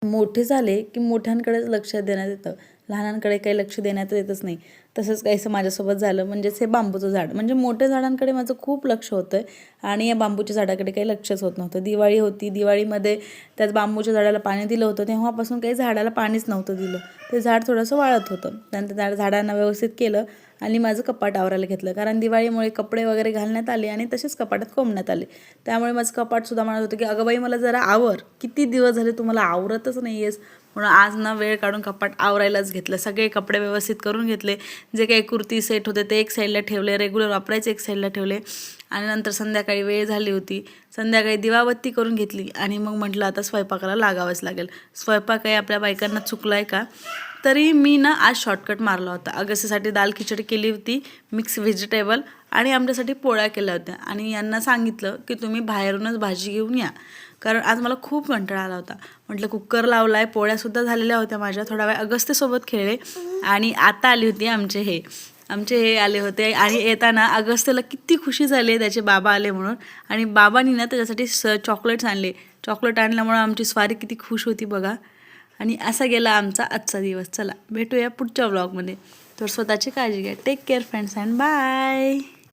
मोठे झाले की मोठ्यांकडेच लक्ष देण्यात येतं, लहानांकडे काही लक्ष देण्यात येतच नाही. तसंच काहीसं माझ्यासोबत झालं. म्हणजेच हे बांबूचं झाड, म्हणजे मोठ्या झाडांकडे माझं खूप लक्ष होतं आणि या बांबूच्या झाडाकडे काही लक्षच होत नव्हतं. दिवाळी होती, दिवाळीमध्ये त्याच बांबूच्या झाडाला पाणी दिलं होतं, तेव्हापासून काही झाडाला पाणीच नव्हतं दिलं. ते झाड थोडंसं वाळत होतं. त्यानंतर त्या झाडांना व्यवस्थित केलं आणि माझं कपाट आवरायला घेतलं, कारण दिवाळीमुळे कपडे वगैरे घालण्यात आले आणि तसेच कपाटात कोंबण्यात आले. त्यामुळे माझं कपाटसुद्धा म्हणत होतं की अगं बाई मला जरा आवर, किती दिवस झाले तुम्हाला आवरतच नाही आहेस. म्हणून आज ना वेळ काढून कपाट आवरायलाच घेतलं. सगळे कपडे व्यवस्थित करून घेतले. जे काही कुर्ती सेट होते ते एक साईडला ठेवले, रेग्युलर वापरायचे एक साईडला ठेवले आणि नंतर संध्याकाळी वेळ झाली होती. संध्याकाळी दिवाबत्ती करून घेतली आणि मग म्हटलं आता स्वयंपाकाला लागावंच लागेल. स्वयंपाक काही आपल्या बायकांना चुकला आहे का? तरी मी ना आज शॉर्टकट मारला होता. अगस्तीसाठी दाल खिचडी केली होती, मिक्स व्हेजिटेबल, आणि आमच्यासाठी पोळ्या केल्या होत्या. आणि यांना सांगितलं की तुम्ही बाहेरूनच भाजी घेऊन या, कारण आज मला खूप कंटाळा आला होता. म्हटलं कुकर लावला आहे, पोळ्यासुद्धा झालेल्या होत्या माझ्या. थोडा वेळ अगस्तीसोबत खेळले आणि आता आली होती आमचे हे आले होते. आणि येताना अगस्तीला किती खुशी झाली, त्याचे बाबा आले म्हणून. आणि बाबांनी ना त्याच्यासाठी चॉकलेट्स आणले. चॉकलेट आणल्यामुळं आमची स्वारी किती खुश होती बघा. आणि असा गेला आमचा आजचा दिवस. चला भेटूया पुढच्या व्लॉगमध्ये. तर स्वतःची काळजी घ्या. Take care friends and bye.